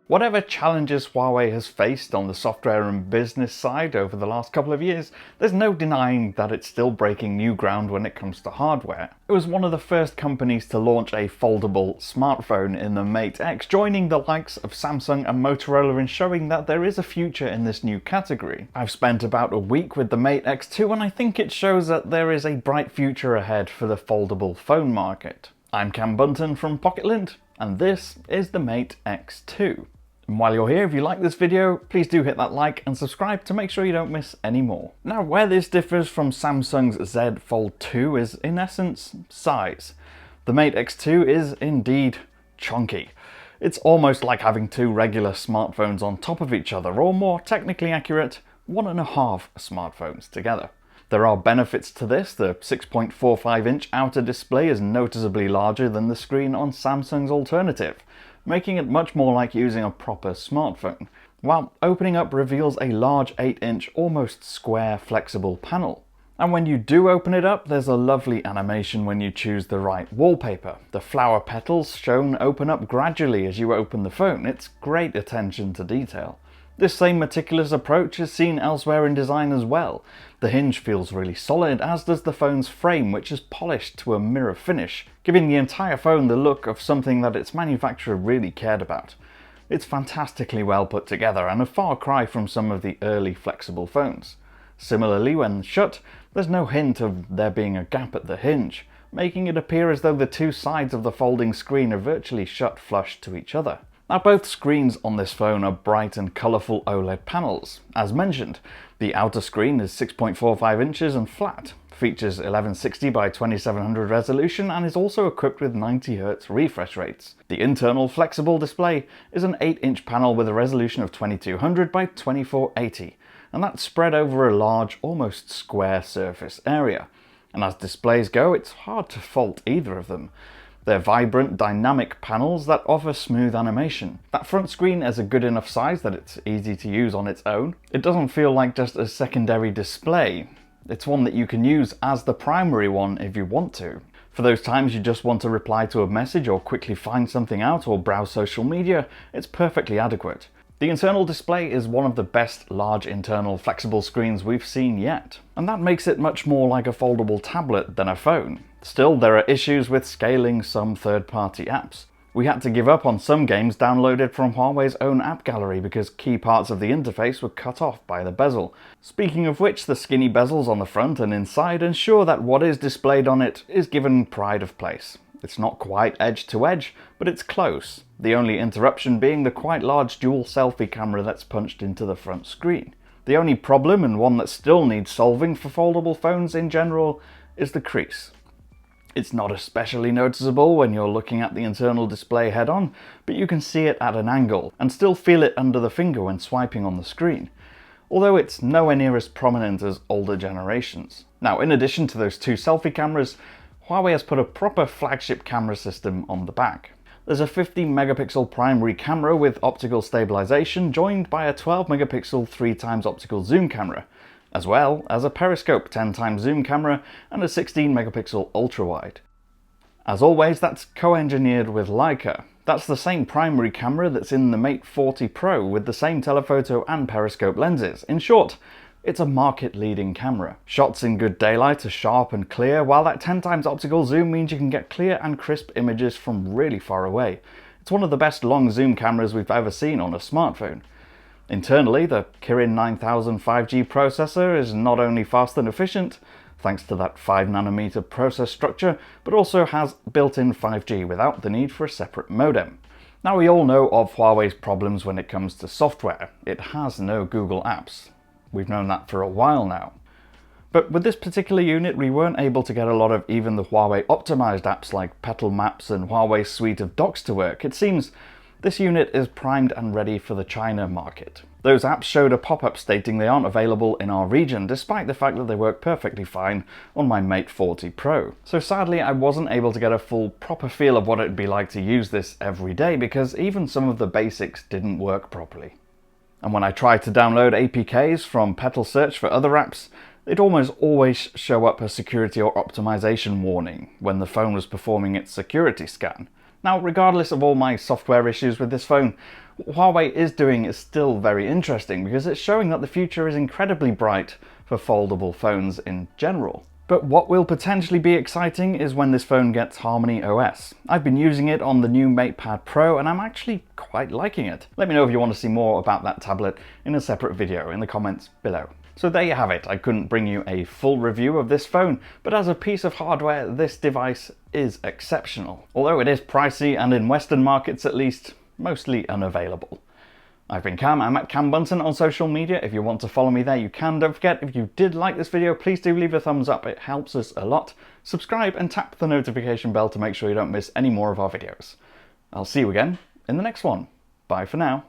Whatever challenges Huawei has faced on the software and business side over the last couple of years, there's no denying that it's still breaking new ground when it comes to hardware. It was one of the first companies to launch a foldable smartphone in the Mate X, joining the likes of Samsung and Motorola in showing that there is a future in this new category. I've spent about a week with the Mate X2 and I think it shows that there is a bright future ahead for the foldable phone market. I'm Cam Bunton from Pocket-lint, and this is the Mate X2. And while you're here, if you like this video, please do hit that like and subscribe to make sure you don't miss any more. Now, where this differs from Samsung's Z Fold 2 is, in essence, size. The Mate X2 is indeed chunky. It's almost like having two regular smartphones on top of each other, or more technically accurate, 1.5 smartphones together. There are benefits to this. The 6.45-inch outer display is noticeably larger than the screen on Samsung's alternative, making it much more like using a proper smartphone, while opening up reveals a large 8-inch, almost square, flexible panel. And when you do open it up, there's a lovely animation when you choose the right wallpaper. The flower petals shown open up gradually as you open the phone. It's great attention to detail. This same meticulous approach is seen elsewhere in design as well. The hinge feels really solid, as does the phone's frame, which is polished to a mirror finish, giving the entire phone the look of something that its manufacturer really cared about. It's fantastically well put together and a far cry from some of the early flexible phones. Similarly, when shut, there's no hint of there being a gap at the hinge, making it appear as though the two sides of the folding screen are virtually shut flush to each other. Now, both screens on this phone are bright and colourful OLED panels. As mentioned, the outer screen is 6.45 inches and flat, features 1160 by 2700 resolution and is also equipped with 90Hz refresh rates. The internal flexible display is an 8-inch panel with a resolution of 2200 by 2480, and that's spread over a large, almost square surface area. And as displays go, it's hard to fault either of them. They're vibrant, dynamic panels that offer smooth animation. That front screen is a good enough size that it's easy to use on its own. It doesn't feel like just a secondary display. It's one that you can use as the primary one if you want to. For those times you just want to reply to a message or quickly find something out or browse social media, it's perfectly adequate. The internal display is one of the best large internal flexible screens we've seen yet, and that makes it much more like a foldable tablet than a phone. Still, there are issues with scaling some third-party apps. We had to give up on some games downloaded from Huawei's own app gallery because key parts of the interface were cut off by the bezel. Speaking of which, the skinny bezels on the front and inside ensure that what is displayed on it is given pride of place. It's not quite edge to edge, but it's close, the only interruption being the quite large dual selfie camera that's punched into the front screen. The only problem, and one that still needs solving for foldable phones in general, is the crease. It's not especially noticeable when you're looking at the internal display head-on, but you can see it at an angle, and still feel it under the finger when swiping on the screen, although it's nowhere near as prominent as older generations. Now, in addition to those two selfie cameras, Huawei has put a proper flagship camera system on the back. There's a 50-megapixel primary camera with optical stabilization joined by a 12-megapixel 3x optical zoom camera, as well as a periscope 10x zoom camera and a 16-megapixel ultra-wide. As always, that's co-engineered with Leica. That's the same primary camera that's in the Mate 40 Pro with the same telephoto and periscope lenses. In short, it's a market-leading camera. Shots in good daylight are sharp and clear, while that 10x optical zoom means you can get clear and crisp images from really far away. It's one of the best long zoom cameras we've ever seen on a smartphone. Internally, the Kirin 9000 5G processor is not only fast and efficient, thanks to that 5nm process structure, but also has built-in 5G without the need for a separate modem. Now, we all know of Huawei's problems when it comes to software. It has no Google Apps. We've known that for a while now. But with this particular unit, we weren't able to get a lot of even the Huawei optimized apps like Petal Maps and Huawei's suite of docs to work. It seems this unit is primed and ready for the China market. Those apps showed a pop-up stating they aren't available in our region, despite the fact that they work perfectly fine on my Mate 40 Pro. So sadly, I wasn't able to get a full proper feel of what it'd be like to use this every day, because even some of the basics didn't work properly. And when I tried to download APKs from Petal Search for other apps, it'd almost always show up a security or optimization warning when the phone was performing its security scan. Now, regardless of all my software issues with this phone, what Huawei is doing is still very interesting because it's showing that the future is incredibly bright for foldable phones in general. But what will potentially be exciting is when this phone gets harmonyOS. I've been using it on the new MatePad Pro and I'm actually quite liking it. Let me know if you want to see more about that tablet in a separate video in the comments below. So there you have it. I couldn't bring you a full review of this phone, but as a piece of hardware, this device is exceptional. Although it is pricey and in Western markets at least, mostly unavailable. I've been Cam, I'm at Cam Bunton on social media. If you want to follow me there, you can. Don't forget, if you did like this video, please do leave a thumbs up. It helps us a lot. Subscribe and tap the notification bell to make sure you don't miss any more of our videos. I'll see you again in the next one. Bye for now.